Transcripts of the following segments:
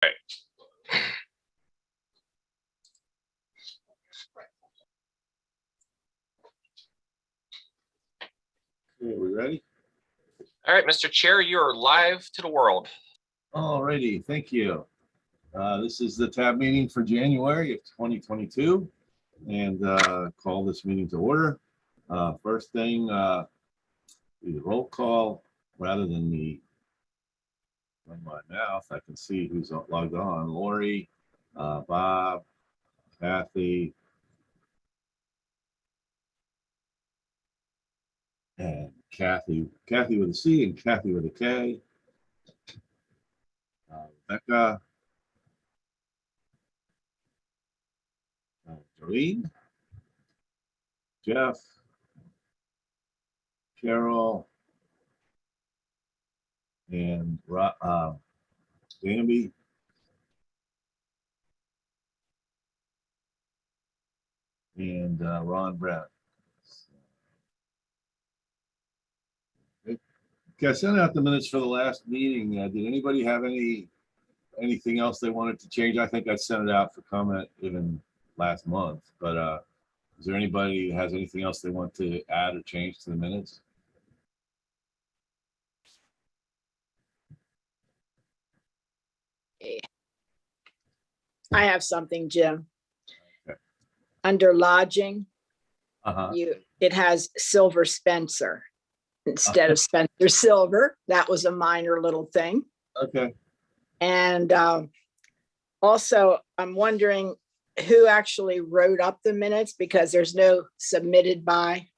Right. Okay, we ready? All right, Mr. Chair, you're live to the world. All righty, thank you. This is the tab meeting for January of 2022, and call this meeting to order. First thing, do the roll call rather than me run my mouth. I can see who's logged on. Lori, Bob, Kathy, and Kathy with a C and Kathy with a K. Rebecca, Doreen, Jeff, Carol, and Danby, and Ron Brown. Okay, I sent out the minutes for the last meeting. Did anybody have anything else they wanted to change? I think I sent it out for comment even last month, but is there anybody who has anything else they want to add or change to the minutes? I have something, Jim. Okay. Under lodging, Uh-huh. it has Silver Spencer instead of Spencer Silver. That was a minor little thing. Okay. And also, I'm wondering who actually wrote up the minutes because there's no submitted by.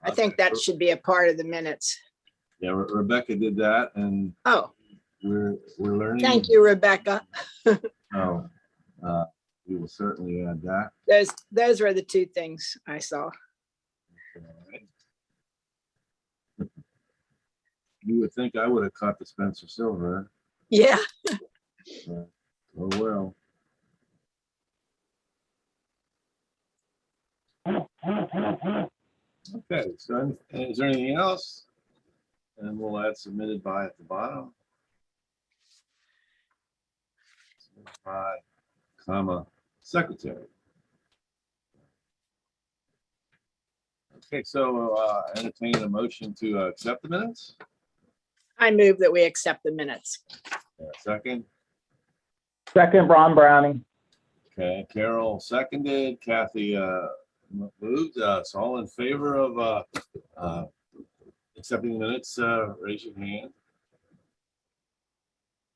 I think that should be a part of the minutes. Yeah, Rebecca did that, and Oh, we're learning. thank you, Rebecca. Oh, we will certainly add that. Those were the two things I saw. You would think I would have caught the Spencer Silver. Yeah. Oh well. Okay, so is there anything else? And we'll add submitted by at the bottom. Submitted by, comma, secretary. Okay, so entertain a motion to accept the minutes. I move that we accept the minutes. Second. Second, Ron Browning. Okay, Carol seconded. Kathy moved. So all in favor of accepting the minutes, raise your hand.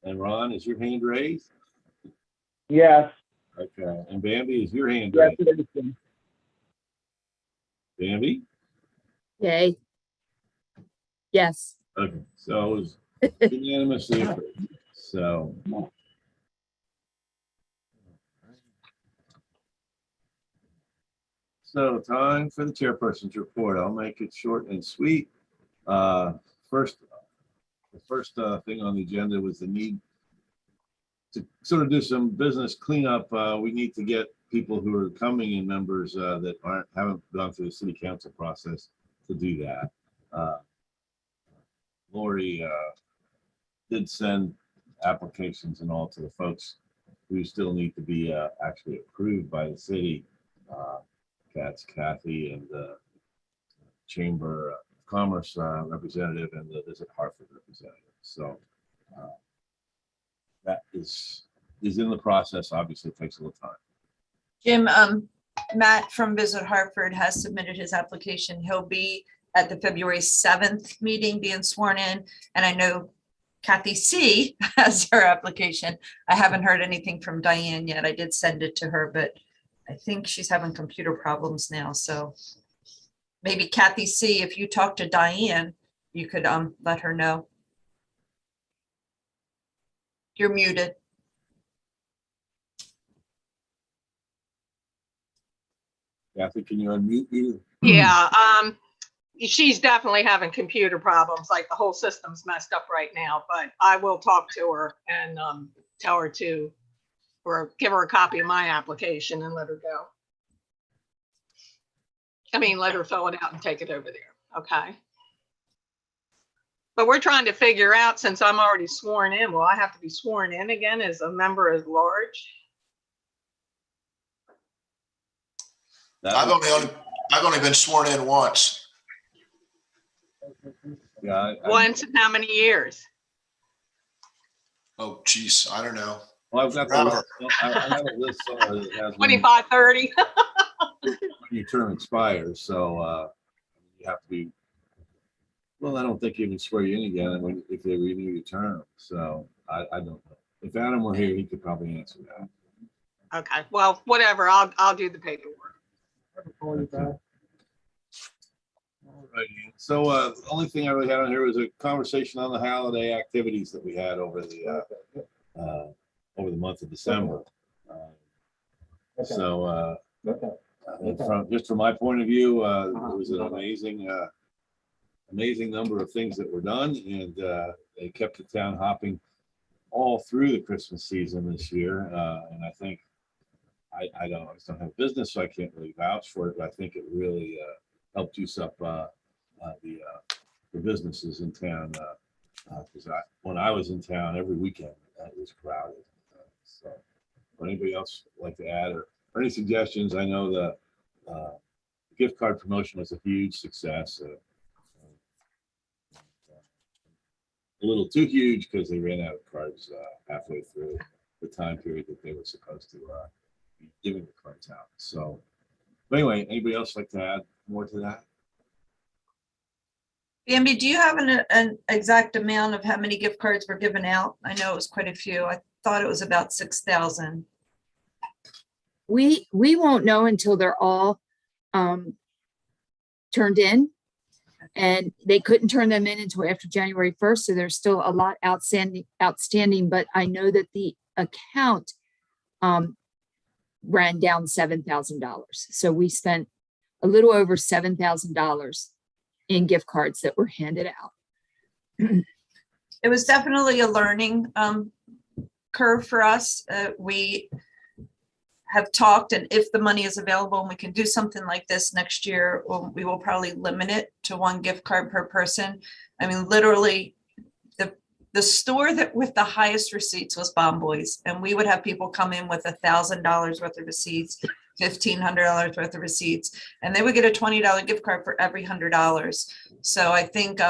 And Ron, is your hand raised? Yes. Okay, and Bambi, is your hand Yes, raised? it is. Bambi? Yay. Yes. Okay, so it was unanimously approved. So. So time for the chairperson's report. I'll make it short and sweet. The first thing on the agenda was the need to sort of do some business cleanup. We need to get people who are coming in members that haven't gone through the city council process to do that. Lori did send applications and all to the folks who still need to be actually approved by the city. That's Kathy and the Chamber of Commerce representative and the Visit Hartford representative. So that is in the process. Obviously, it takes a little time. Jim, Matt from Visit Hartford has submitted his application. He'll be at the February 7th meeting being sworn in. And I know Kathy C has her application. I haven't heard anything from Diane yet. I did send it to her, but I think she's having computer problems now. So maybe Kathy C, if you talk to Diane, you could let her know. You're muted. Kathy, can you unmute you? Yeah, she's definitely having computer problems, like the whole system's messed up right now, but I will talk to her and tell her to, or give her a copy of my application and let her go. I mean, let her fill it out and take it over there, okay? But we're trying to figure out, since I'm already sworn in, will I have to be sworn in again as a member at large? That I've was- only been sworn in once. Yeah, Once in how many years? Oh, geez, I don't know. well, I've got the Forever. list. I have a list somewhere that has when 25, 30? your term expires, so you have to be, well, I don't think you can swear you in again if they renew your term, so I don't know. If Adam were here, he could probably answer that. Okay, well, whatever, I'll do the paperwork. Okay. Alrighty. So the only thing I really had on here was a conversation on the holiday activities that we had over the month of December. So just from my point of view, it was an amazing number of things that were done, and they kept the town hopping all through the Christmas season this year. And I think I just don't have business, so I can't really vouch for it, but I think it really helped juice up the businesses in town. Because when I was in town every weekend, it was crowded. So, would anybody else like to add or any suggestions? I know the gift card promotion was a huge success. A little too huge because they ran out of cards halfway through the time period that they were supposed to be giving the cards out. So, but anyway, anybody else like to add more to that? Bambi, do you have an exact amount of how many gift cards were given out? I know it was quite a few. I thought it was about 6,000. We won't know until they're all turned in, and they couldn't turn them in until after January 1st. So there's still a lot outstanding, but I know that the account ran down $7,000. So we spent a little over $7,000 in gift cards that were handed out. It was definitely a learning curve for us. We have talked, and if the money is available and we can do something like this next year, we will probably limit it to one gift card per person. I mean, literally, the store that with the highest receipts was Bomb Boys, and we would have people come in with $1,000 worth of receipts, $1,500 worth of receipts, and they would get a $20 gift card for every $100. So I think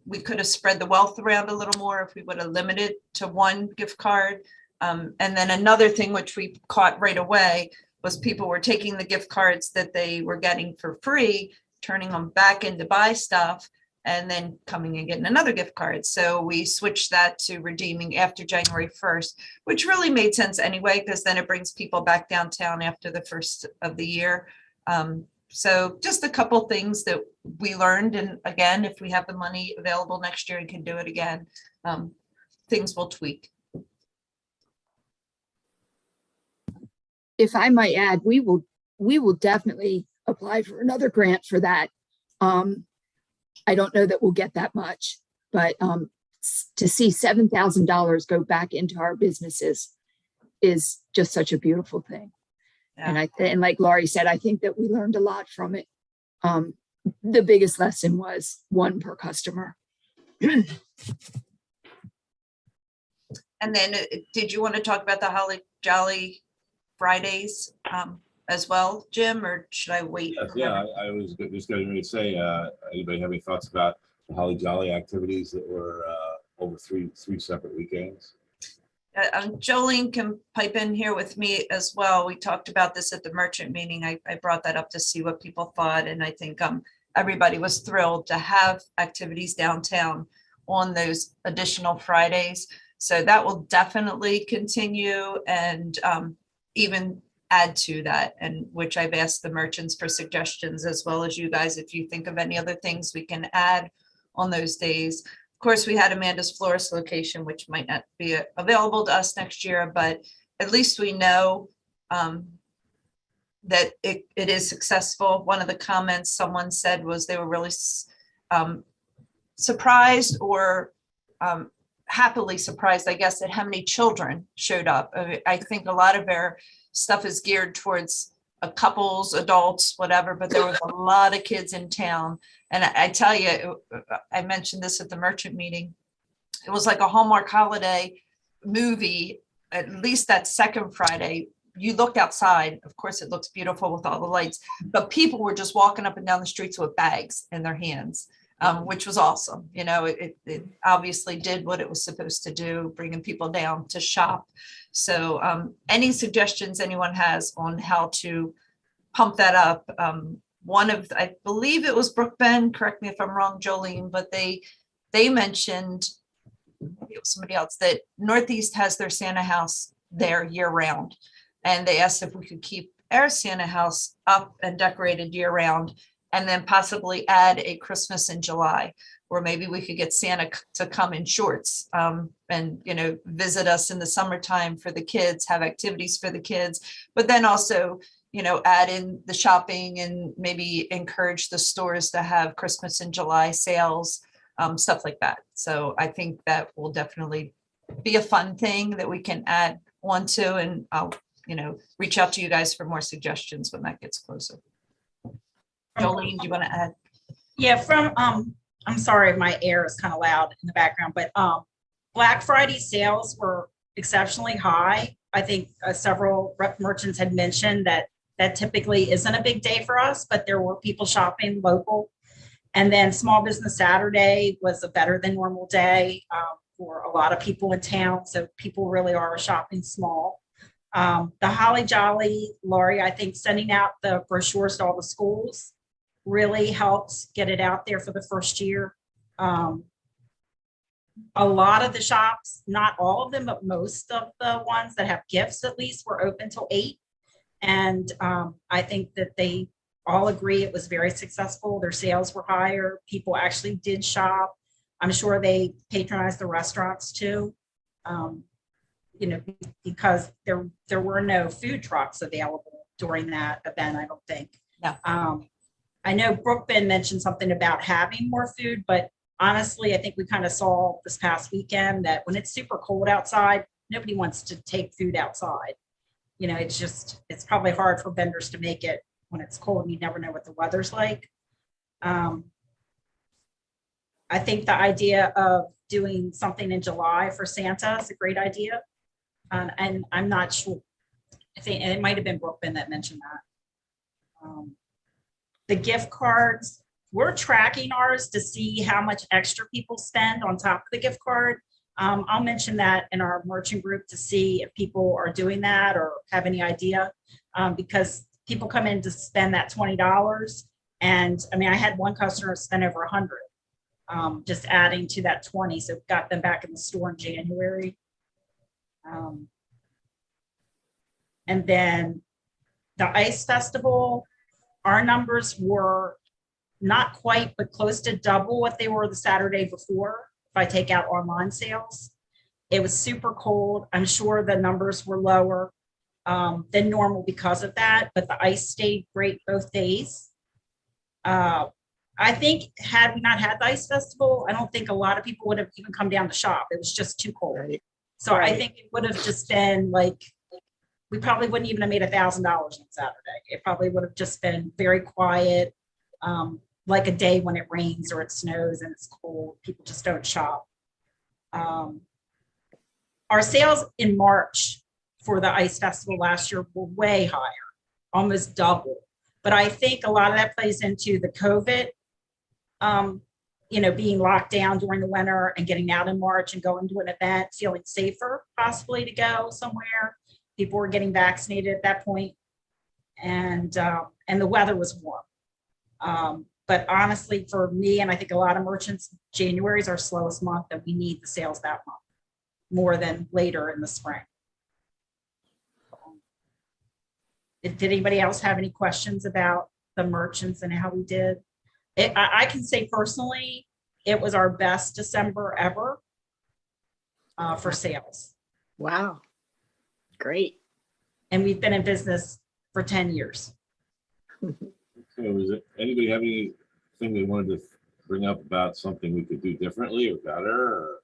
we could have spread the wealth around a little more if we would have limited to one gift card. And then another thing which we caught right away was people were taking the gift cards that they were getting for free, turning them back in to buy stuff, and then coming and getting another gift card. So we switched that to redeeming after January 1st, which really made sense anyway, because then it brings people back downtown after the first of the year. So just a couple things that we learned. And again, if we have the money available next year and can do it again, things will tweak. If I might add, we will definitely apply for another grant for that. I don't know that we'll get that much, but to see $7,000 go back into our businesses is just such a beautiful thing. Yeah. And like Laurie said, I think that we learned a lot from it. The biggest lesson was one per customer. And then did you want to talk about the Holly Jolly Fridays as well, Jim, or should I wait? Yes, yeah, I was just going to say, anybody have any thoughts about the Holly Jolly activities that were over three separate weekends? Jolene can pipe in here with me as well. We talked about this at the merchant meeting. I brought that up to see what people thought. And I think everybody was thrilled to have activities downtown on those additional Fridays. So that will definitely continue and even add to that, and which I've asked the merchants for suggestions, as well as you guys, if you think of any other things we can add on those days. Of course, we had Amanda's Florist location, which might not be available to us next year, but at least we know that it is successful. One of the comments someone said was they were really surprised or happily surprised, I guess, at how many children showed up. I think a lot of our stuff is geared towards couples, adults, whatever, but there was a lot of kids in town. And I tell you, I mentioned this at the merchant meeting. It was like a Hallmark holiday movie, at least that second Friday. You look outside, of course, it looks beautiful with all the lights, but people were just walking up and down the streets with bags in their hands, which was awesome. You know, it obviously did what it was supposed to do, bringing people down to shop. So any suggestions anyone has on how to pump that up? One of, I believe it was Brook Bend, correct me if I'm wrong, Jolene, but they mentioned, it was somebody else, that Northeast has their Santa house there year round. And they asked if we could keep our Santa house up and decorated year round, and then possibly add a Christmas in July, or maybe we could get Santa to come in shorts and, you know, visit us in the summertime for the kids, have activities for the kids, but then also, you know, add in the shopping and maybe encourage the stores to have Christmas in July sales, stuff like that. So I think that will definitely be a fun thing that we can add on to, and I'll, you know, reach out to you guys for more suggestions when that gets closer. Jolene, do you want to add? Yeah, from, I'm sorry, my air is kind of loud in the background, but Black Friday sales were exceptionally high. I think several merchants had mentioned that typically isn't a big day for us, but there were people shopping local. And then Small Business Saturday was a better than normal day for a lot of people in town. So people really are shopping small. The Holly Jolly, Laurie, I think sending out the brochures to all the schools really helps get it out there for the first year. A lot of the shops, not all of them, but most of the ones that have gifts at least were open till 8. And I think that they all agree it was very successful. Their sales were higher. People actually did shop. I'm sure they patronized the restaurants too. You know, because there were no food trucks available during that event, I don't think. No. I know Brook Bend mentioned something about having more food, but honestly, I think we kind of saw this past weekend that when it's super cold outside, nobody wants to take food outside. You know, it's probably hard for vendors to make it when it's cold and you never know what the weather's like. I think the idea of doing something in July for Santa is a great idea. And I'm not sure, I think, and it might have been Brook Bend that mentioned that. The gift cards, we're tracking ours to see how much extra people spend on top of the gift card. I'll mention that in our merchant group to see if people are doing that or have any idea, because people come in to spend that $20. And I mean, I had one customer spend over 100, just adding to that 20. So got them back in the store in January. And then the ice festival, our numbers were not quite, but close to double what they were the Saturday before. If I take out online sales, it was super cold. I'm sure the numbers were lower than normal because of that, but the ice stayed great both days. I think had we not had the ice festival, I don't think a lot of people would have even come down to shop. It was just too cold. Right. So Right. I think it would have just been like, we probably wouldn't even have made $1,000 on Saturday. It probably would have just been very quiet, like a day when it rains or it snows and it's cold. People just don't shop. Our sales in March for the ice festival last year were way higher, almost double. But I think a lot of that plays into the COVID, you know, being locked down during the winter and getting out in March and going to an event, feeling safer possibly to go somewhere. People were getting vaccinated at that point, and the weather was warm. But honestly, for me, and I think a lot of merchants, January is our slowest month, and we need the sales that month more than later in the spring. Did anybody else have any questions about the merchants and how we did? I can say personally, it was our best December ever for sales. Wow. Great. And we've been in business for 10 years. So is it, anybody have anything they wanted to bring up about something we could do differently or better? Or?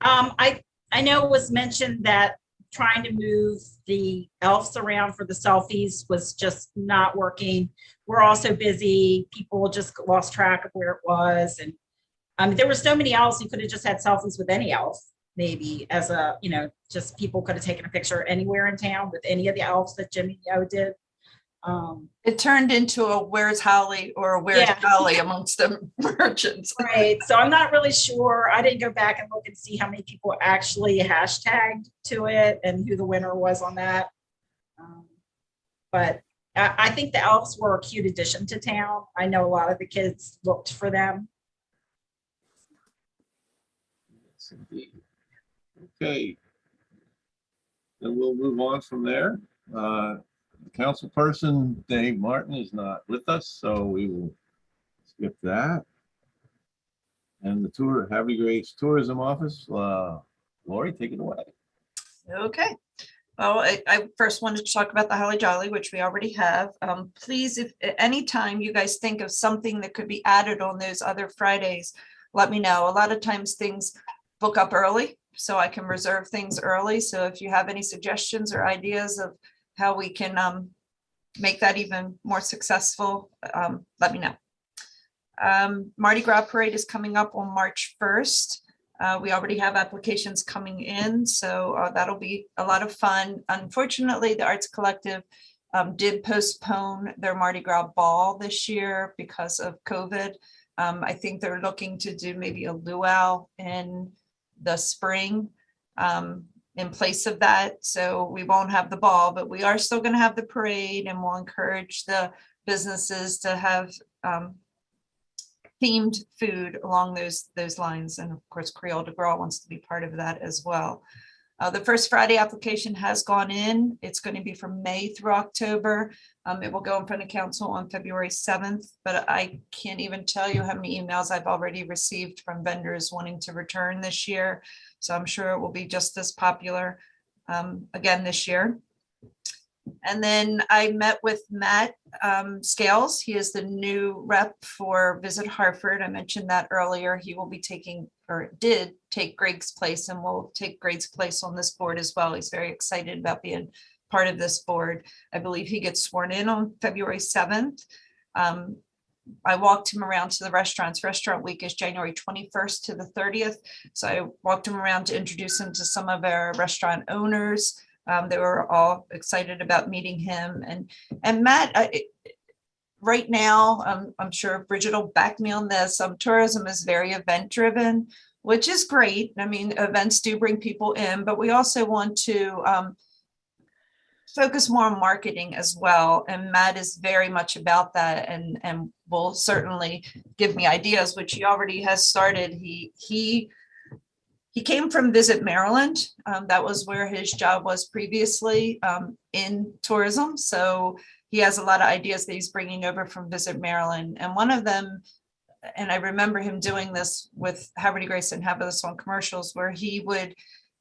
I know it was mentioned that trying to move the elves around for the selfies was just not working. We're also busy. People just lost track of where it was. And there were so many elves, you could have just had selfies with any elf, maybe as a, just people could have taken a picture anywhere in town with any of the elves that Jimmy O did. It turned into a where's Holly or a where's Yeah. Holly amongst the merchants. Right. So I'm not really sure. I didn't go back and look and see how many people actually hashtagged to it and who the winner was on that. But I think the elves were a cute addition to town. I know a lot of the kids looked for them. Yes, indeed. Okay. Then we'll move on from there. Councilperson Dave Martin is not with us, so we will skip that. And the Happy Grace Tourism Office, Lori, take it away. Okay. Well, I first wanted to talk about the Holly Jolly, which we already have. Please, if at any time you guys think of something that could be added on those other Fridays, let me know. A lot of times things book up early, so I can reserve things early. So if you have any suggestions or ideas of how we can make that even more successful, let me know. Mardi Gras Parade is coming up on March 1st. We already have applications coming in, so that'll be a lot of fun. Unfortunately, the Arts Collective did postpone their Mardi Gras ball this year because of COVID. I think they're looking to do maybe a luau in the spring in place of that. So we won't have the ball, but we are still going to have the parade, and we'll encourage the businesses to have themed food along those lines. And of course, Creole de Gras wants to be part of that as well. The First Friday application has gone in. It's going to be from May through October. It will go in front of council on February 7th, but I can't even tell you how many emails I've already received from vendors wanting to return this year. So I'm sure it will be just as popular again this year. And then I met with Matt Scales. He is the new rep for Visit Hartford. I mentioned that earlier. He will be taking, or did take, Greg's place, and will take Greg's place on this board as well. He's very excited about being part of this board. I believe he gets sworn in on February 7th. I walked him around to the restaurants. Restaurant week is January 21st to the 30th. So I walked him around to introduce him to some of our restaurant owners. They were all excited about meeting him. And Matt, right now, I'm sure Bridget will back me on this. Tourism is very event driven, which is great. I mean, events do bring people in, but we also want to focus more on marketing as well. And Matt is very much about that, and will certainly give me ideas, which he already has started. He came from Visit Maryland. That was where his job was previously in tourism. So he has a lot of ideas that he's bringing over from Visit Maryland. And one of them, and I remember him doing this with Haverty Grace and have this on commercials, where he would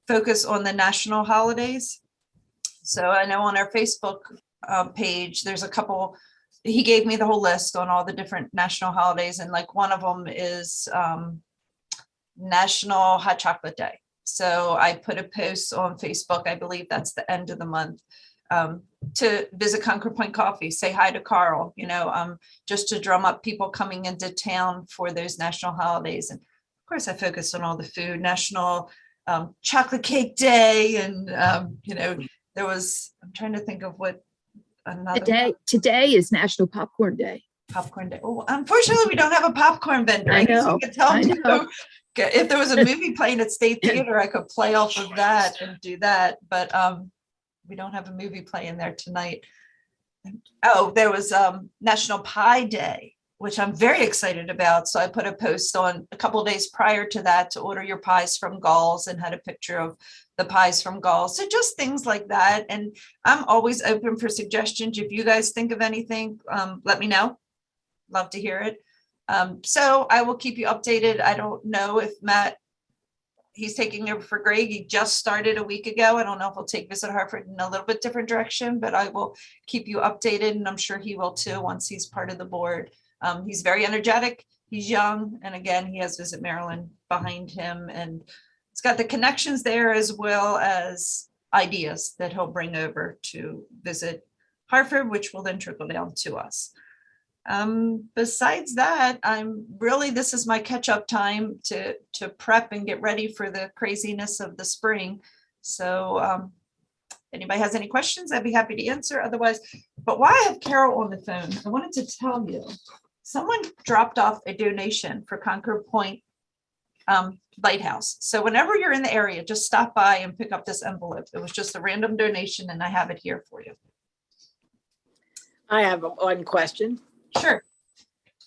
focus on the national holidays. So I know on our Facebook page, there's a couple, he gave me the whole list on all the different national holidays. And like one of them is National Hot Chocolate Day. So I put a post on Facebook, I believe that's the end of the month, to visit Concord Point Coffee, say hi to Carl, just to drum up people coming into town for those national holidays. And of course I focused on all the food, National Chocolate Cake Day. And, there was, I'm trying to think of what another. Today is National Popcorn Day. Popcorn Day. Oh, unfortunately, we don't have a popcorn vendor. I guess know, we could tell I him to know. go. If there was a movie playing at State Theater, I could play off of that and do that. But we don't have a movie playing there tonight. Oh, there was National Pie Day, which I'm very excited about. So I put a post on a couple of days prior to that to order your pies from Gauls, and had a picture of the pies from Gauls. So just things like that. And I'm always open for suggestions. If you guys think of anything, let me know. Love to hear it. So I will keep you updated. I don't know if Matt, he's taking over for Greg. He just started a week ago. I don't know if he'll take Visit Hartford in a little bit different direction, but I will keep you updated, and I'm sure he will too once he's part of the board. He's very energetic. He's young. And again, he has Visit Maryland behind him, and it's got the connections there, as well as ideas that he'll bring over to visit Hartford, which will then trickle down to us. Besides that, this is my catch-up time to prep and get ready for the craziness of the spring. So anybody has any questions, I'd be happy to answer. Otherwise, but while I have Carol on the phone, I wanted to tell you, someone dropped off a donation for Concord Point Lighthouse. So whenever you're in the area, just stop by and pick up this envelope. It was just a random donation and I have it here for you. I have one question. Sure.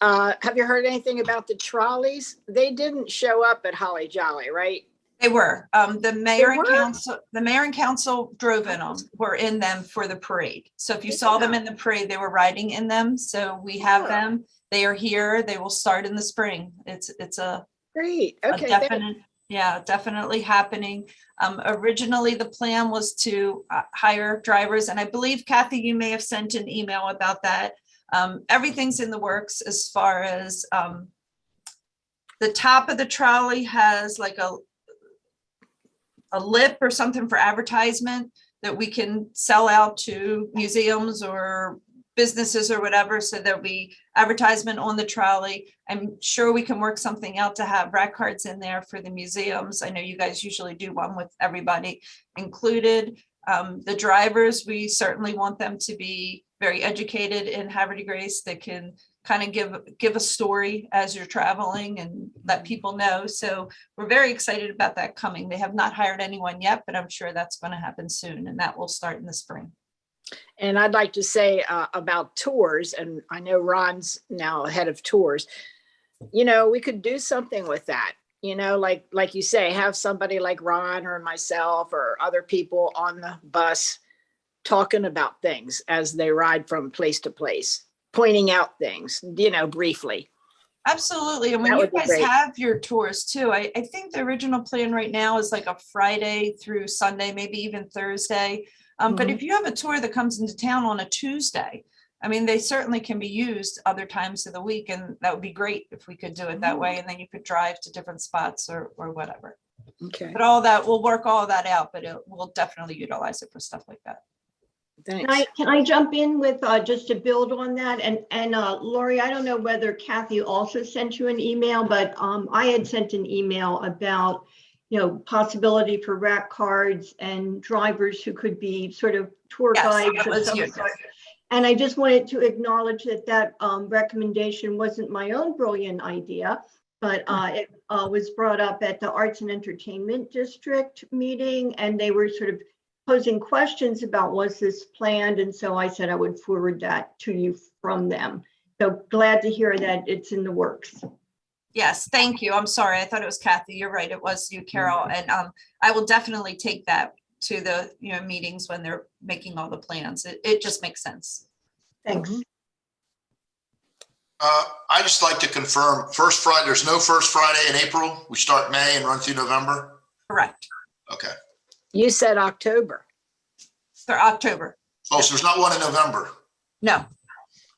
Have you heard anything about the trolleys? They didn't show up at Holly Jolly, right? They were. The mayor and were? council drove in them, were in them for the parade. So if you saw them in the parade, they were riding in them. So we have them. They are here. They will start in the spring. It's a Great. a Okay. definite, yeah, definitely happening. Originally, the plan was to hire drivers, and I believe, Kathy, you may have sent an email about that. Everything's in the works as far as the top of the trolley has like a lip or something for advertisement that we can sell out to museums or businesses or whatever. So there'll be advertisement on the trolley. I'm sure we can work something out to have rack cards in there for the museums. I know you guys usually do one with everybody included. The drivers, we certainly want them to be very educated in Havre de Grace that can kind of give a story as you're traveling and let people know. So we're very excited about that coming. They have not hired anyone yet, but I'm sure that's going to happen soon, and that will start in the spring. And I'd like to say about tours, and I know Ron's now head of tours, we could do something with that. Like you say, have somebody like Ron or myself or other people on the bus talking about things as they ride from place to place, pointing out things, briefly. Absolutely. And when That you would be guys great. have your tours too, I think the original plan right now is like a Friday through Sunday, maybe even Thursday. But if you have a tour that comes into town on a Tuesday, I mean, they certainly can be used other times of the week, and that would be great if we could do it that way. And then you could drive to different spots or whatever. Okay. But all that, we'll work all that out, but we'll definitely utilize it for stuff like that. Thanks. Can I jump in with just to build on that? And Lori, I don't know whether Kathy also sent you an email, but I had sent an email about, possibility for rack cards and drivers who could be sort of tour Yes, guides that of was some you. sort. And I just wanted to acknowledge that recommendation wasn't my own brilliant idea, but it was brought up at the Arts and Entertainment District meeting, and they were sort of posing questions about was this planned, and so I said I would forward that to you from them. So glad to hear that it's in the works. Yes, thank you. I'm sorry. I thought it was Kathy. You're right. It was you, Carol. And I will definitely take that to the meetings when they're making all the plans. It just makes sense. Thanks. I just like to confirm first Friday, there's no first Friday in April. We start May and run through November. Correct. Okay. You said October. For October. Oh, so there's not one in November. No.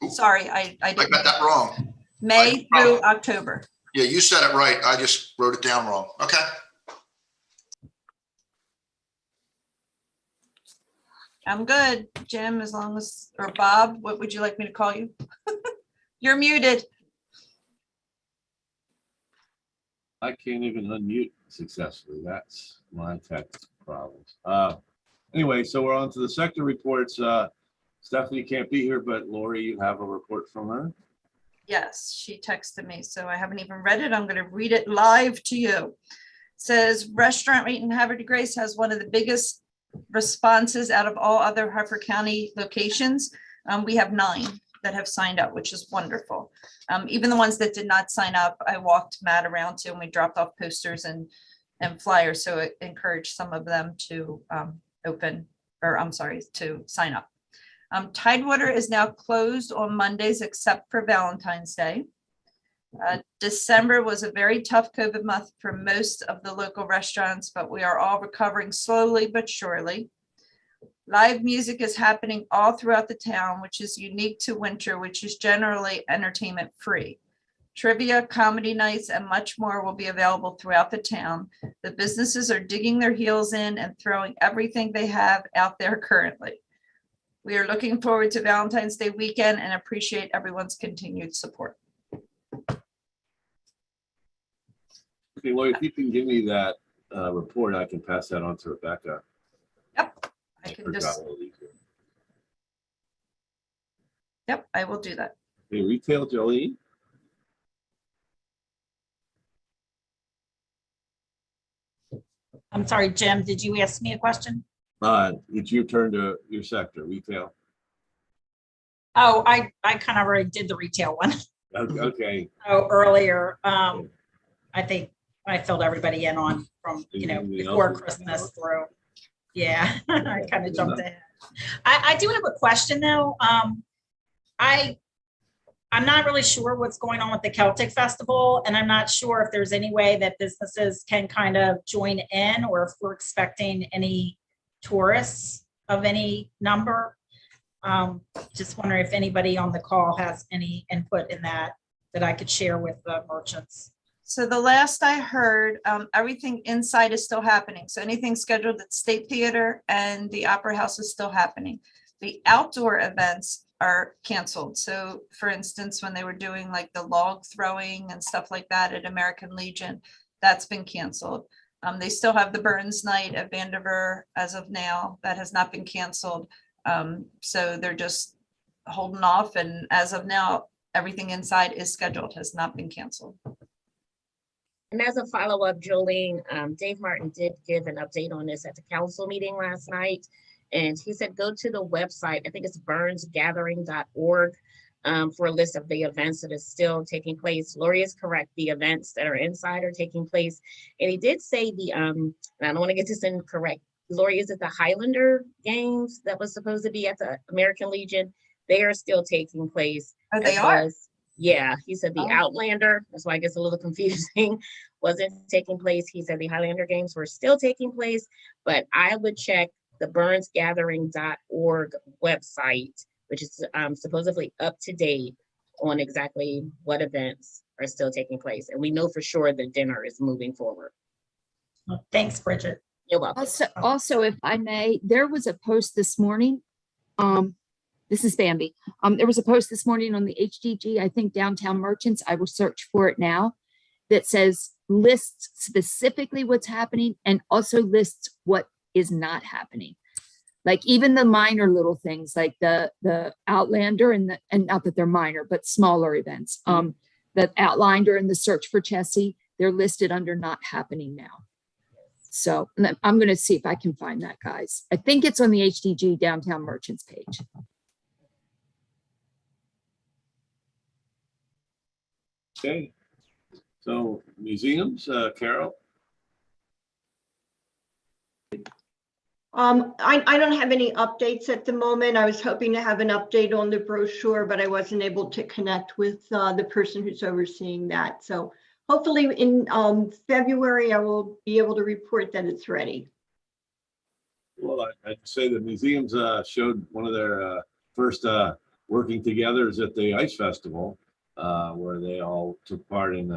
Ooh. Sorry, I I didn't. got that wrong. May through October. Yeah, you said it right. I just wrote it down wrong. Okay. I'm good, Jim, as long as, or Bob, what would you like me to call you? You're muted. I can't even unmute successfully. That's my tech problems. Anyway, so we're on to the sector reports. Stephanie can't be here, but Lori, you have a report from her. Yes, she texted me, so I haven't even read it. I'm going to read it live to you. It says restaurant rate in Havre de Grace has one of the biggest responses out of all other Harford County locations. We have 9 that have signed up, which is wonderful. Even the ones that did not sign up, I walked Matt around to, and we dropped off posters and flyers. So it encouraged some of them to to sign up. Tidewater is now closed on Mondays except for Valentine's Day. December was a very tough COVID month for most of the local restaurants, but we are all recovering slowly but surely. Live music is happening all throughout the town, which is unique to winter, which is generally entertainment free. Trivia, comedy nights, and much more will be available throughout the town. The businesses are digging their heels in and throwing everything they have out there currently. We are looking forward to Valentine's Day weekend and appreciate everyone's continued support. Okay, Lori, if you can give me that report, I can pass that on to Rebecca. Yep, I Make can her job just, a little easier. yep, I will do that. Okay, retail, Jolene. I'm sorry, Jim, did you ask me a question? It's your turn to your sector, retail. Oh, I kind of already did the retail one. Okay. Oh, earlier, I think I filled everybody in on from, Anything before else? Christmas through. Yeah, I kind of jumped ahead. I do have a question though. I'm not really sure what's going on with the Celtic Festival, and I'm not sure if there's any way that businesses can kind of join in, or if we're expecting any tourists of any number. Just wondering if anybody on the call has any input in that I could share with the merchants. So the last I heard, everything inside is still happening. So anything scheduled at State Theater and the Opera House is still happening. The outdoor events are canceled. So for instance, when they were doing like the log throwing and stuff like that at American Legion, that's been canceled. They still have the Burns Night at Vanderveer as of now. That has not been canceled. So they're just holding off. And as of now, everything inside is scheduled, has not been canceled. And as a follow-up, Jolene, Dave Martin did give an update on this at the council meeting last night. And he said, go to the website, I think it's burnsgathering.org, for a list of the events that is still taking place. Lori is correct. The events that are inside are taking place. And he did say and I don't want to get this incorrect. Lori, is it the Highlander games that was supposed to be at the American Legion? They are still taking place. Oh, they are? Yeah, he said the Oh. Outlander, that's why it gets a little confusing, wasn't taking place. He said the Highlander games were still taking place, but I would check the burnsgathering.org website, which is supposedly up to date on exactly what events are still taking place. And we know for sure the dinner is moving forward. Thanks, Bridget. You're welcome. Also, if I may, there was a post this morning. This is Bambi. There was a post this morning on the HDG, I think Downtown Merchants, I will search for it now, that says lists specifically what's happening and also lists what is not happening. Like even the minor little things like the Outlander and not that they're minor, but smaller events. The Outlander and the Search for Chessie, they're listed under not happening now. So I'm going to see if I can find that, guys. I think it's on the HDG Downtown Merchants page. Okay. So museums, Carol? I don't have any updates at the moment. I was hoping to have an update on the brochure, but I wasn't able to connect with the person who's overseeing that. So hopefully in February, I will be able to report that it's ready. Well, I'd say the museums showed one of their first working togethers at the Ice Festival, where they all took part in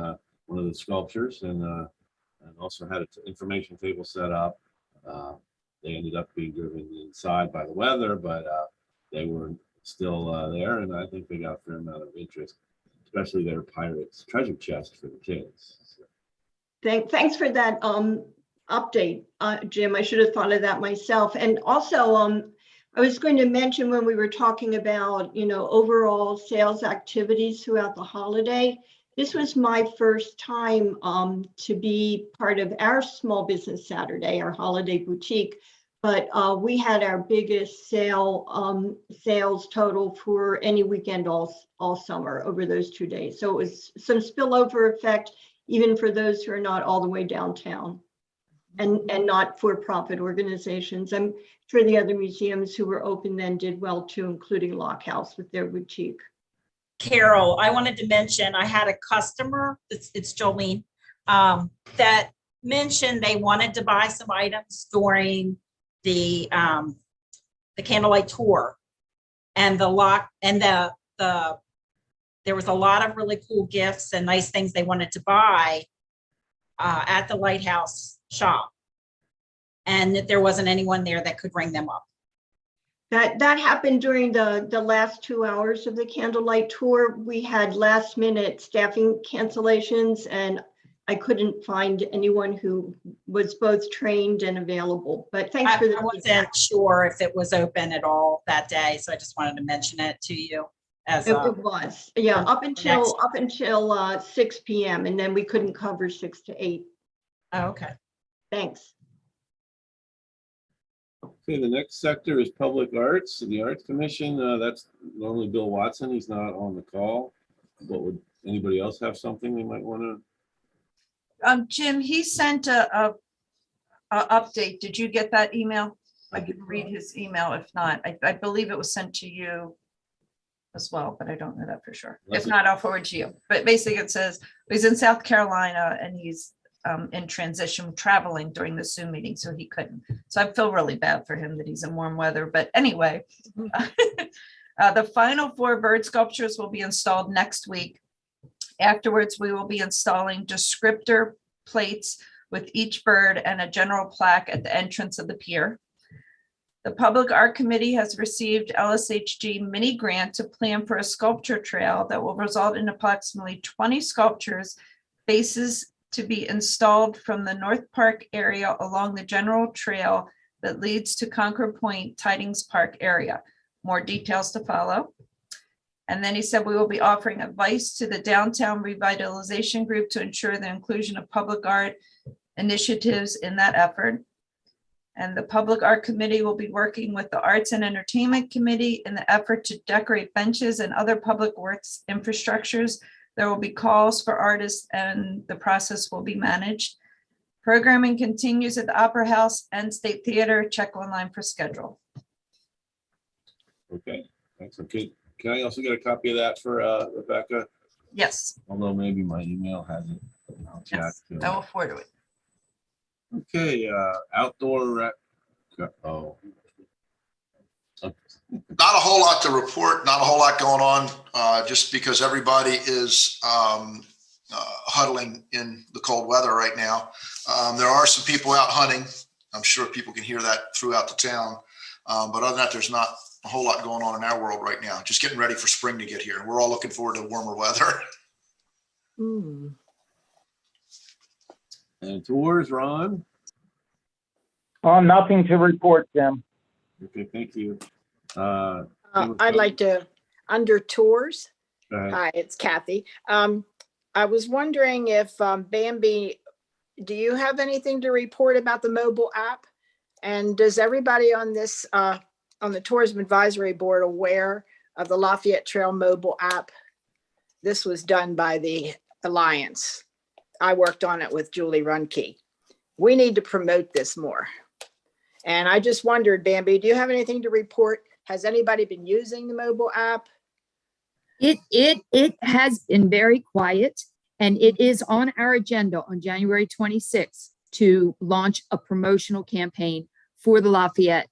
one of the sculptures and also had an information table set up. They ended up being driven inside by the weather, but they were still there, and I think they got a fair amount of interest, especially their Pirates treasure chest for the kids. So. Thanks for that update, Jim. I should have thought of that myself. And also, I was going to mention when we were talking about, overall sales activities throughout the holiday, this was my first time to be part of our Small Business Saturday, our holiday boutique. But we had our biggest sales total for any weekend all summer over those 2 days. So it was some spillover effect, even for those who are not all the way downtown and not for-profit organizations. I'm sure the other museums who were open then did well too, including Lock House with their boutique. Carol, I wanted to mention, I had a customer, it's Jolene, that mentioned they wanted to buy some items during the candlelight tour, and the there was a lot of really cool gifts and nice things they wanted to buy at the lighthouse shop. And that there wasn't anyone there that could ring them up. That happened during the last 2 hours of the candlelight tour. We had last minute staffing cancellations and I couldn't find anyone who was both trained and available, but thanks for I the wasn't sure if it was open at all that day, so I just wanted to mention it to you as It was, yeah, up until 6 p.m. and then we couldn't cover 6 to 8. Oh, okay. Thanks. Okay, the next sector is public arts, the Arts Commission. That's normally Bill Watson. He's not on the call. What would anybody else have something they might want to? Jim, he sent a update. Did you get that email? I can read his email. If not, I believe it was sent to you as well, but I don't know that for sure. If not, I'll forward to you. But basically it says he's in South Carolina and he's in transition traveling during the Zoom meeting, so he couldn't. So I feel really bad for him that he's in warm weather. But anyway, the final 4 bird sculptures will be installed next week. Afterwards, we will be installing descriptor plates with each bird and a general plaque at the entrance of the pier. The Public Art Committee has received LSHG mini grant to plan for a sculpture trail that will result in approximately 20 sculptures, bases to be installed from the North Park area along the general trail that leads to Concord Point Tidings Park area. More details to follow. And then he said, we will be offering advice to the downtown revitalization group to ensure the inclusion of public art initiatives in that effort. And the Public Art Committee will be working with the Arts and Entertainment Committee in the effort to decorate benches and other public works infrastructures. There will be calls for artists and the process will be managed. Programming continues at the Opera House and State Theater. Check online for schedule. Okay, thanks. Okay. Can I also get a copy of that for Rebecca? Yes. Although maybe my email has it. I'll check. Yes, I will forward it. Okay, outdoor rec. Oh. Not a whole lot to report, not a whole lot going on, just because everybody is huddling in the cold weather right now. There are some people out hunting. I'm sure people can hear that throughout the town. But other than that, there's not a whole lot going on in our world right now. Just getting ready for spring to get here. We're all looking forward to warmer weather. And tours, Ron? Oh, nothing to report, Jim. Okay, thank you. I'd like to, under tours. Go ahead. Hi, it's Kathy. I was wondering if Bambi, do you have anything to report about the mobile app? And does everybody on this, on the Tourism Advisory Board aware of the Lafayette Trail mobile app? This was done by the Alliance. I worked on it with Julie Runke. We need to promote this more. And I just wondered, Bambi, do you have anything to report? Has anybody been using the mobile app? It has been very quiet, and it is on our agenda on January 26th to launch a promotional campaign for the Lafayette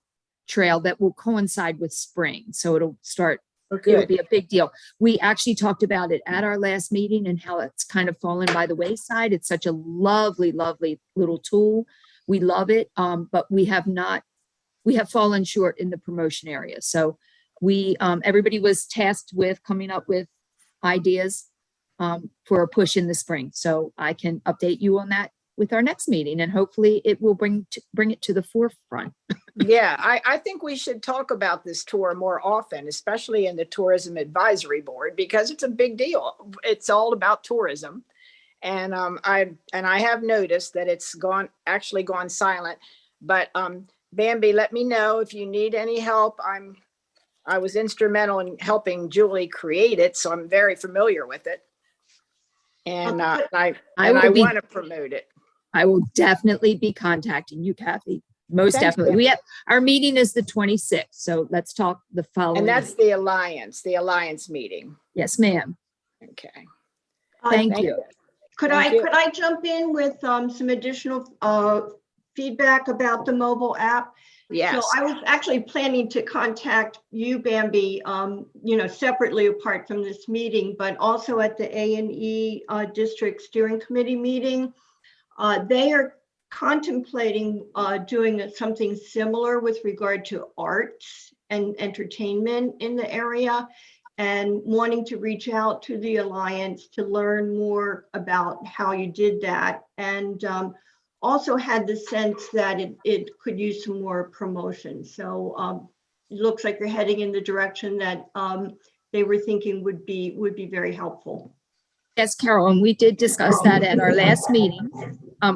Trail that will coincide with spring. So it'll start, it'll be a big deal. We actually talked about it at our last meeting and how it's kind of fallen by the wayside. It's such a lovely, lovely little tool. We love it, but we have fallen short in the promotion area. So everybody was tasked with coming up with ideas for a push in the spring. So I can update you on that with our next meeting, and hopefully it will bring it to the forefront. Yeah, I think we should talk about this tour more often, especially in the Tourism Advisory Board, because it's a big deal. It's all about tourism. And I have noticed that it's actually gone silent. But Bambi, let me know if you need any help. I was instrumental in helping Julie create it, so I'm very familiar with it. And I want to promote it. I will definitely be contacting you, Kathy. Most definitely. Our meeting is the 26th, so let's talk the following. And that's the Alliance meeting. Yes, ma'am. Okay. Thank you. Could I jump in with some additional feedback about the mobile app? Yes. So I was actually planning to contact you, Bambi, separately apart from this meeting, but also at the A&E District Steering Committee meeting. They are contemplating doing something similar with regard to arts and entertainment in the area, and wanting to reach out to the Alliance to learn more about how you did that. And also had the sense that it could use some more promotion. So it looks like you're heading in the direction that they were thinking would be very helpful. Yes, Carol, and we did discuss that at our last meeting.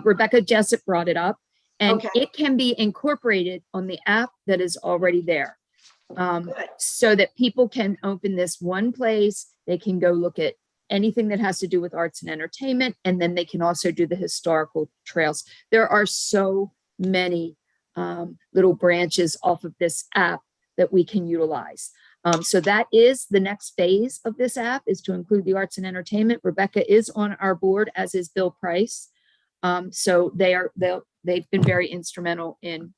Rebecca Jessup brought it up, and Okay. it can be incorporated on the app that is already there. Good. So that people can open this one place, they can go look at anything that has to do with arts and entertainment, and then they can also do the historical trails. There are so many little branches off of this app that we can utilize. So that is the next phase of this app, is to include the arts and entertainment. Rebecca is on our board, as is Bill Price. So they've been very instrumental in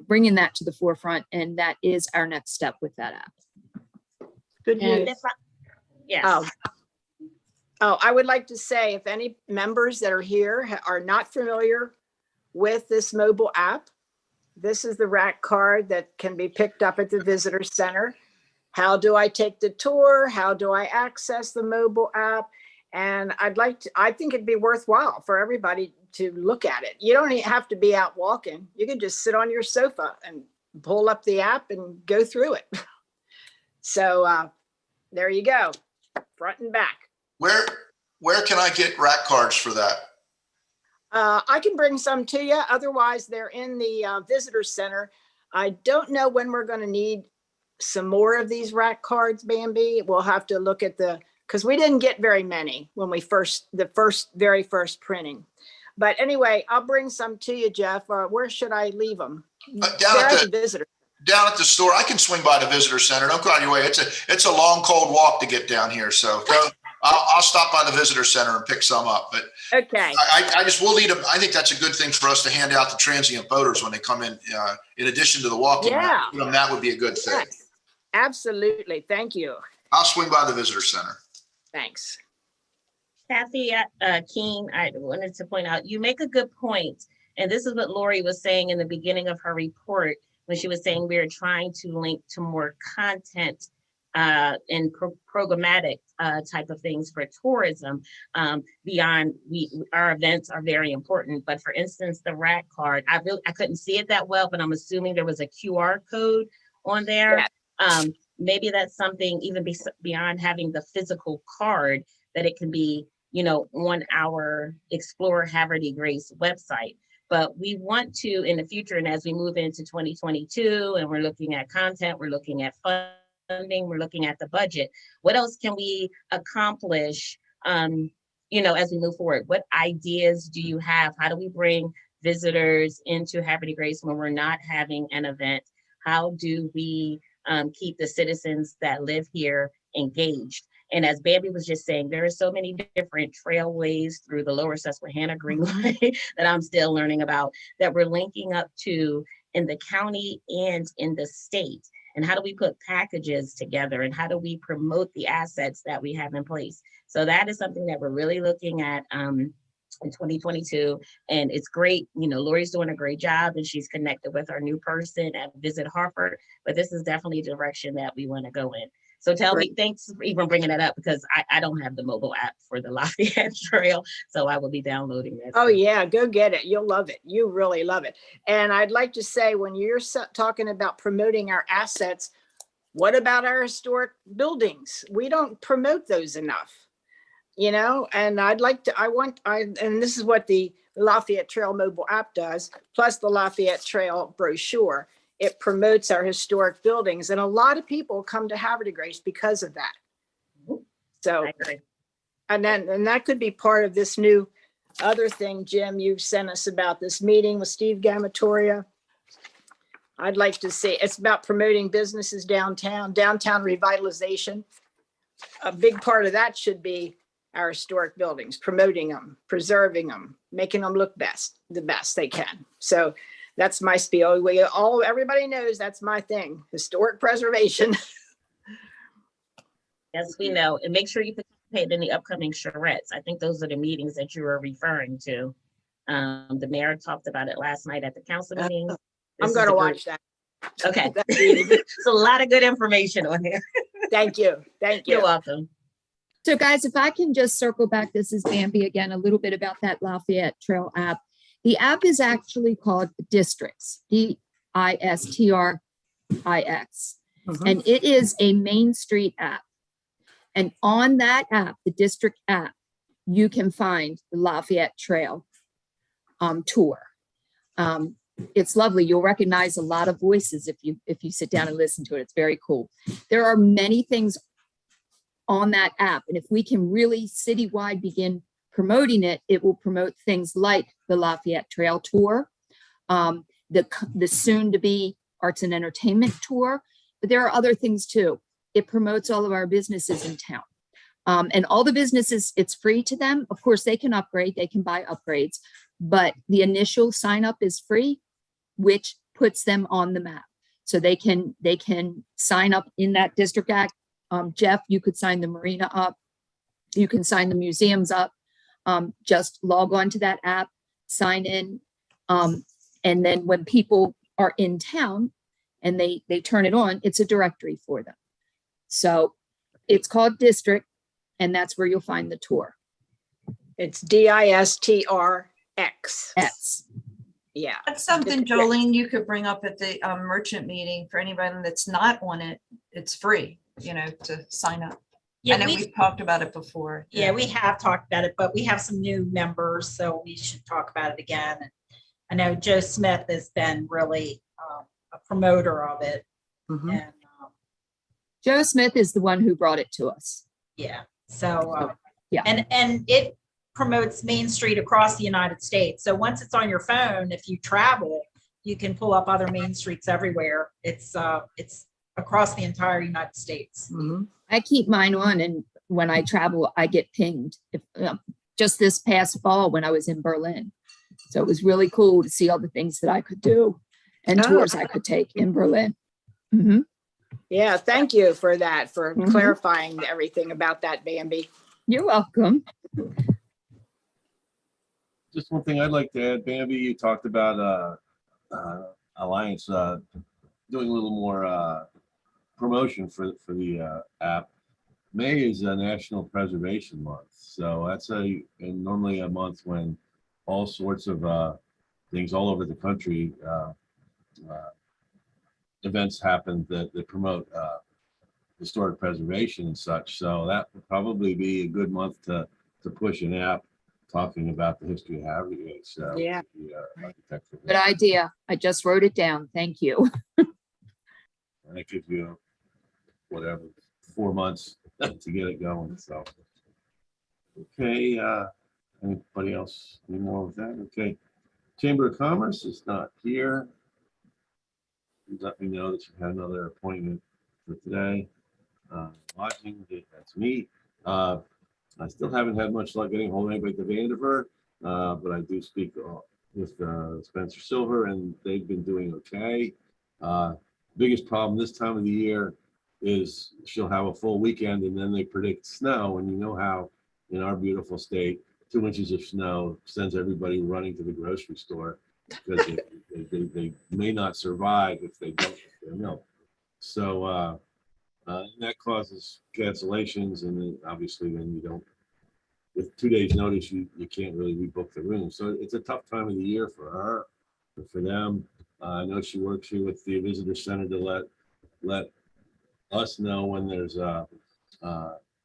bringing that to the forefront, and that is our next step with that app. Good news. Yes. Oh, I would like to say, if any members that are here are not familiar with this mobile app, this is the RAC card that can be picked up at the visitor center. How do I take the tour? How do I access the mobile app? And I think it'd be worthwhile for everybody to look at it. You don't even have to be out walking. You can just sit on your sofa and pull up the app and go through it. So there you go, front and back. Where can I get rack cards for that? I can bring some to you. Otherwise, they're in the visitor center. I don't know when we're going to need some more of these rack cards, Bambi. We'll have to look at because we didn't get very many when we very first printing. But anyway, I'll bring some to you, Jeff. Where should I leave them? Down at the visitor. Down at the store. I can swing by the visitor center. Don't go out of your way. It's a long, cold walk to get down here. So I'll stop by the visitor center and pick some up. But okay, we'll need them. I think that's a good thing for us to hand out to transient voters when they come in addition to the walking. Yeah. That would be a good thing. Yes, absolutely. Thank you. I'll swing by the visitor center. Thanks. Kathy Keene, I wanted to point out, you make a good point. And this is what Lori was saying in the beginning of her report, when she was saying we are trying to link to more content and programmatic type of things for tourism beyond our events are very important. But for instance, the rack card, I couldn't see it that well, but I'm assuming there was a QR code on there. Yeah. Maybe that's something even beyond having the physical card, that it can be, on our Explore Haverty Grace website. But we want to, in the future, and as we move into 2022, and we're looking at content, we're looking at funding, we're looking at the budget, what else can we accomplish, as we move forward? What ideas do you have? How do we bring visitors into Haverty Grace when we're not having an event? How do we keep the citizens that live here engaged? And as Bambi was just saying, there are so many different trailways through the Lower Susquehanna Greenway that I'm still learning about, that we're linking up to in the county and in the state. And how do we put packages together, and how do we promote the assets that we have in place? So that is something that we're really looking at in 2022. And it's great. Lori's doing a great job, and she's connected with our new person at Visit Hartford, but this is definitely the direction that we want to go in. So tell me, thanks for even bringing that up, because I don't have the mobile app for the Lafayette Trail, so I will be downloading that. Oh yeah, go get it. You'll love it. You really love it. And I'd like to say, when you're talking about promoting our assets, what about our historic buildings? We don't promote those enough, and and this is what the Lafayette Trail mobile app does, plus the Lafayette Trail brochure. It promotes our historic buildings, and a lot of people come to Haverty Grace because of that. So, and that could be part of this new other thing, Jim, you've sent us about this meeting with Steve Gamatoria. I'd like to see, it's about promoting businesses downtown revitalization. A big part of that should be our historic buildings, promoting them, preserving them, making them look the best they can. So That's my spiel. Everybody knows that's my thing, historic preservation. Yes, we know. And make sure you participate in the upcoming charrettes. I think those are the meetings that you were referring to. The mayor talked about it last night at the council meeting. I'm going to watch that. Okay. That meeting. It's a lot of good information on here. Thank you. Thank you. You're welcome. So guys, if I can just circle back, this is Bambi again, a little bit about that Lafayette Trail app. The app is actually called Districts, Distrix, and it is a Main Street app. And on that app, the district app, you can find the Lafayette Trail tour. It's lovely. You'll recognize a lot of voices if you sit down and listen to it. It's very cool. There are many things on that app, and if we can really citywide begin promoting it, it will promote things like the Lafayette Trail tour, the soon-to-be arts and entertainment tour, but there are other things too. It promotes all of our businesses in town. And all the businesses, it's free to them. Of course, they can upgrade, they can buy upgrades, but the initial sign up is free, which puts them on the map. So they can sign up in that district act. Jeff, you could sign the marina up. You can sign the museums up. Just log on to that app, sign in. And then when people are in town and they turn it on, it's a directory for them. So it's called District, and that's where you'll find the tour. It's Distrx. X. Yeah. That's something, Jolene, you could bring up at the merchant meeting for anybody that's not on it. It's free, to sign up. I Yeah, know we've talked about it before. yeah, we have talked about it, but we have some new members, so we should talk about it again. I know Joe Smith has been really a promoter of it. And Joe Smith is the one who brought it to us. yeah, so yeah. And it promotes Main Street across the United States. So once it's on your phone, if you travel, you can pull up other main streets everywhere. It's across the entire United States. I keep mine on, and when I travel, I get pinged. Just this past fall when I was in Berlin. So it was really cool to see all the things that I could do and tours I could take in Berlin. Yeah, thank you for that, for clarifying everything about that, Bambi. You're welcome. Just one thing I'd like to add, Bambi, you talked about Alliance doing a little more promotion for the app. May is a National Preservation Month, so that's normally a month when all sorts of things all over the country, events happen that promote historic preservation and such. So that would probably be a good month to push an app talking about the history of Havergate. So yeah, good idea. I just wrote it down. Thank you. And it gives you whatever 4 months to get it going. So okay, anybody else any more with that? Okay, Chamber of Commerce is not here. Let me know that you had another appointment for today. Lodging, that's me. I still haven't had much luck getting hold of anybody at the Vandiver, but I do speak with Spencer Silver, and they've been doing okay. Biggest problem this time of the year is she'll have a full weekend, and then they predict snow, and you know how in our beautiful state, 2 inches of snow sends everybody running to the grocery store because they may not survive if they don't get their milk. So that causes cancellations, and then obviously then you don't, with 2 days notice, you can't really rebook the room. So it's a tough time of the year for her, but for them. I know she works here with the visitor center to let us know when there's a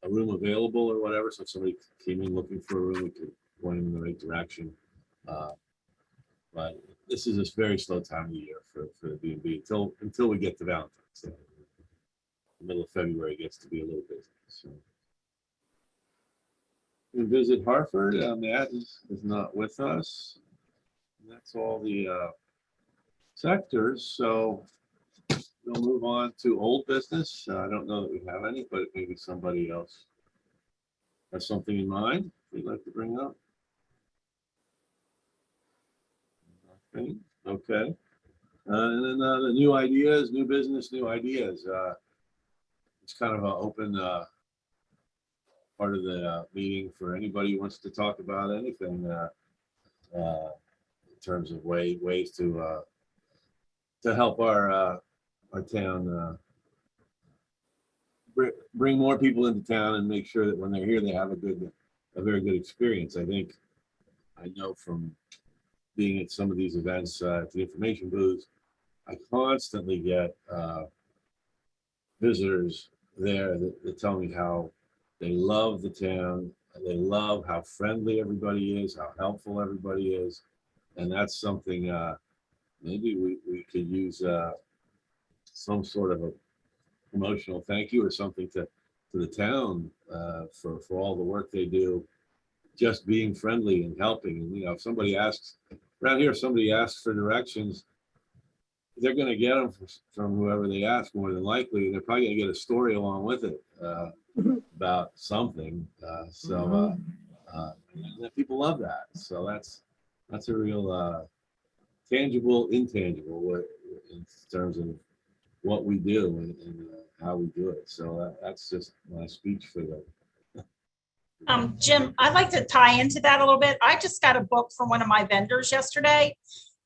room available or whatever. So if somebody came in looking for a room, we could point them in the right direction. But this is a very slow time of the year for the B&B until we get to Valentine's Day. The middle of February gets to be a little busy. So we visit Hartford. Matt is not with us. And that's all the sectors. So we'll move on to old business. I don't know that we have any, but maybe somebody else has something in mind they'd like to bring up. Nothing. Okay. And then the new ideas, new business, new ideas. It's kind of an open part of the meeting for anybody who wants to talk about anything in terms of ways to help our town bring more people into town and make sure that when they're here, they have a very good experience. I think I know from being at some of these events at the information booths, I constantly get visitors there that tell me how they love the town, they love how friendly everybody is, how helpful everybody is. And that's something maybe we could use some sort of a promotional thank you or something to the town for all the work they do, just being friendly and helping. And if somebody asks around here, if somebody asks for directions, they're going to get them from whoever they ask. More than likely, they're probably going to get a story along with it about something. People love that. So that's a real tangible, intangible in terms of what we do and how we do it. So that's just my speech for the. Jim, I'd like to tie into that a little bit. I just got a book from one of my vendors yesterday.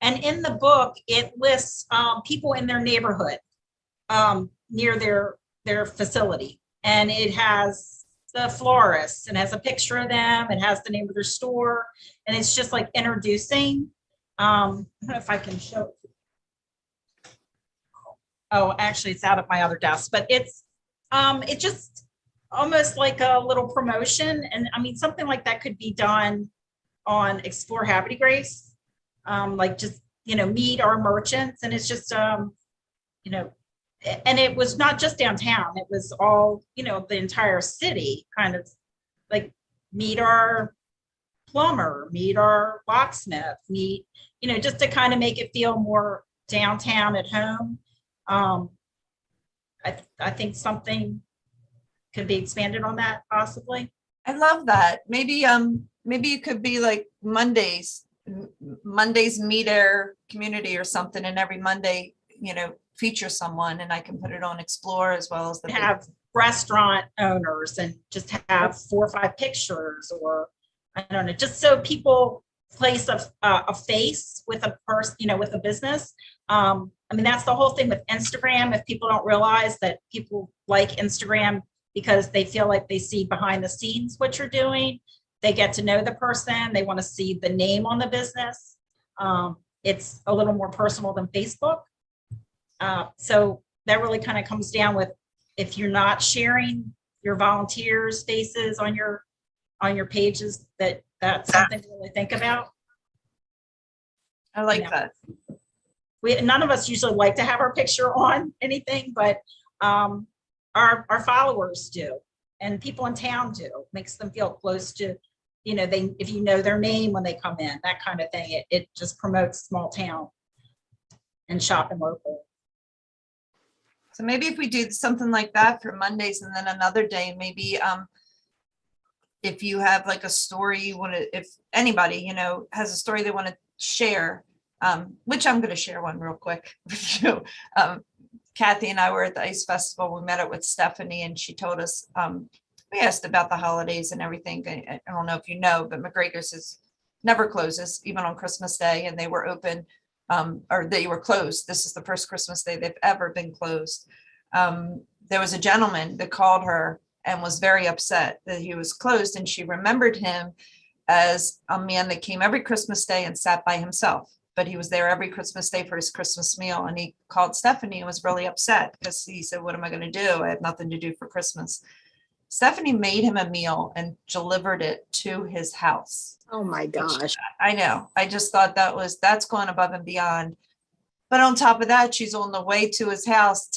And in the book, it lists people in their neighborhood near their facility. And it has the florists and has a picture of them. It has the name of their store. And it's just like introducing. I don't know if I can show. Oh, actually, it's out at my other desk, but it's just almost like a little promotion. And I mean, something like that could be done on Explore Happy Grace. Like just, meet our merchants. And it's just, and it was not just downtown, it was all, the entire city, kind of like meet our plumber, meet our locksmith, meet, just to kind of make it feel more downtown at home. I think something could be expanded on that possibly. I love that. Maybe it could be like Mondays meet our community or something, and every Monday, feature someone, and I can put it on Explore as well as have restaurant owners and just have 4 or 5 pictures, or I don't know, just so people place a face with a person, with a business. I mean, that's the whole thing with Instagram. If people don't realize that people like Instagram because they feel like they see behind the scenes what you're doing, they get to know the person, they want to see the name on the business. It's a little more personal than Facebook. So that really kind of comes down with, if you're not sharing your volunteers' faces on your pages, that's something to really think about. I like that. None of us usually like to have our picture on anything, but our followers do, and people in town do. It makes them feel close to, if you know their name when they come in, that kind of thing. It just promotes small town and shopping local. So maybe if we do something like that for Mondays, and then another day, maybe if you have like a story you want to, if anybody, has a story they want to share, which I'm going to share one real quick with you. Kathy and I were at the Ice Festival. We met up with Stephanie, and she told us, we asked about the holidays and everything. I don't know if you know, but McGregor's never closes, even on Christmas Day, and they were open, or they were closed. This is the first Christmas Day they've ever been closed. There was a gentleman that called her and was very upset that he was closed, and she remembered him as a man that came every Christmas Day and sat by himself, but he was there every Christmas Day for his Christmas meal. And he called Stephanie and was really upset because he said, what am I going to do? I have nothing to do for Christmas. Stephanie made him a meal and delivered it to his house. Oh my gosh. I know. I just thought that's going above and beyond. But on top of that, she's on the way to his house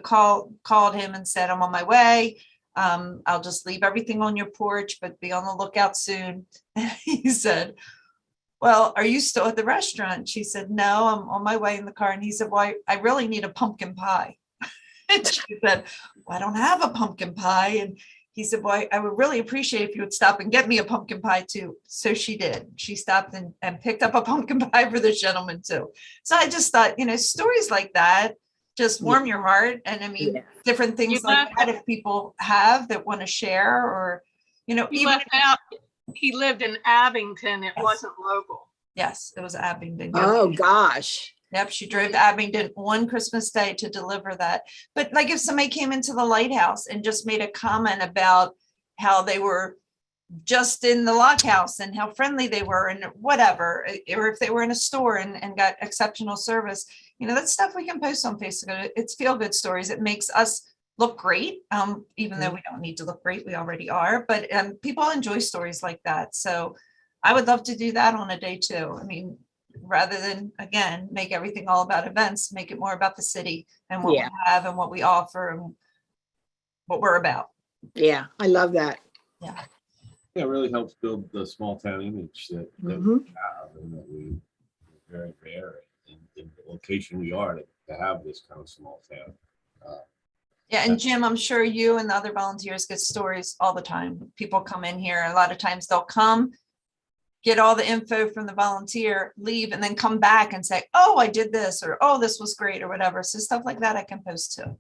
called him and said, I'm on my way. I'll just leave everything on your porch, but be on the lookout soon. He said, well, are you still at the restaurant? She said, no, I'm on my way in the car. And he said, well, I really need a pumpkin pie. And she said, well, I don't have a pumpkin pie. And he said, well, I would really appreciate if you would stop and get me a pumpkin pie too. So she did. She stopped and picked up a pumpkin pie for this gentleman too. So I just thought, stories like that just warm your heart. And I mean, Yeah. different things You like left- that, if people have that want to share, or, He even, left out, he lived in Abington. It wasn't local. yes, it was Abingdon. Oh, gosh. Yep, she drove to Abingdon one Christmas Day to deliver that. But like if somebody came into the lighthouse and just made a comment about how they were just in the lock house and how friendly they were and whatever, or if they were in a store and got exceptional service, that's stuff we can post on Facebook. It's feel good stories. It makes us look great, even though we don't need to look great, we already are, but people enjoy stories like that. So I would love to do that on a day too. I mean, rather than, again, make everything all about events, make it more about the city and what we have and what we offer and what we're about. Yeah, I love that. Yeah, it really helps build the small town image that we have, and that we are very rare in the location we are to have this kind of small town. Yeah, and Jim, I'm sure you and the other volunteers get stories all the time. People come in here, a lot of times they'll come, get all the info from the volunteer, leave, and then come back and say, oh, I did this, or, oh, this was great, or whatever. So stuff like that I can post too.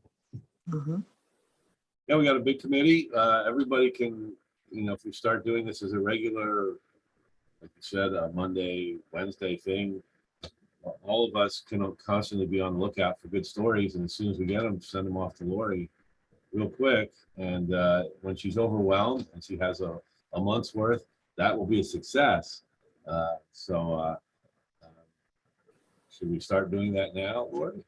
Yeah, we got a big committee. Everybody can, if we start doing this as a regular, like you said, a Monday, Wednesday thing, all of us can constantly be on the lookout for good stories. And as soon as we get them, send them off to Lori real quick. And when she's overwhelmed and she has a month's worth, that will be a success. Should we start doing that now, Lori?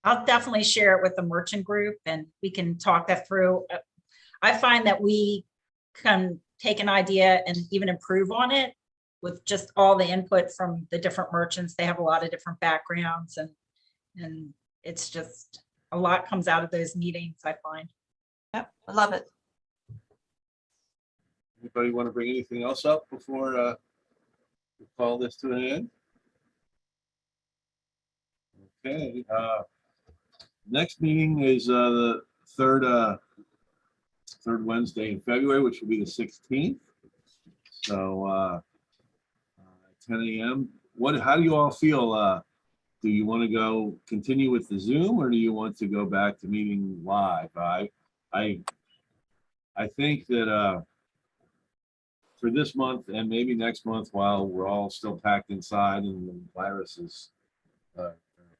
I'll definitely share it with the merchant group and we can talk that through. I find that we can take an idea and even improve on it with just all the input from the different merchants. They have a lot of different backgrounds and it's just a lot comes out of those meetings, I find. Yep, I love it. Anybody want to bring anything else up before we call this to an end? Okay. Next meeting is the third Wednesday in February, which will be the 16th. So 10 a.m. How do you all feel? Do you want to continue with the Zoom, or do you want to go back to meeting live? I think that for this month and maybe next month, while we're all still packed inside and the virus is a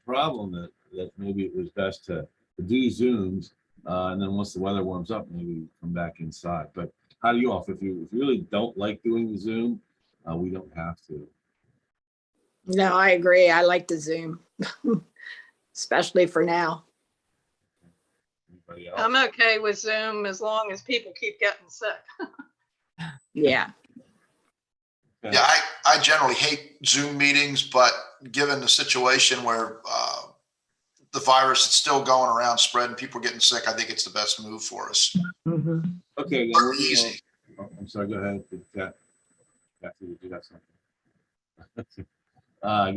problem, that maybe it was best to do Zooms, and then once the weather warms up, maybe come back inside. But how do you all? If you really don't like doing the Zoom, we don't have to. No, I agree. I like the Zoom, especially for now. Anybody else? I'm okay with Zoom as long as people keep getting sick. Yeah. Okay. Yeah, I generally hate Zoom meetings, but given the situation where the virus is still going around spreading, people are getting sick, I think it's the best move for us. Okay. Then Easy. I'm sorry. Go ahead. Kathy, did you have something?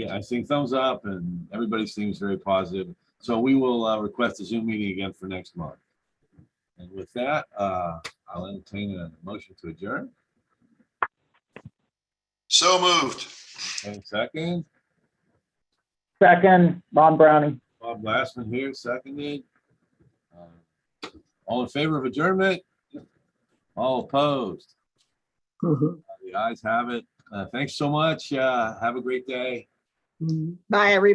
Yeah, I see thumbs up, and everybody seems very positive. So we will request a Zoom meeting again for next month. And with that, I'll entertain a motion to adjourn. So moved. Okay, second. Second, Bob Browning. Bob Glassman here, seconded. All in favor of adjournment? All opposed? The ayes have it. Thanks so much. Have a great day. Bye, everybody.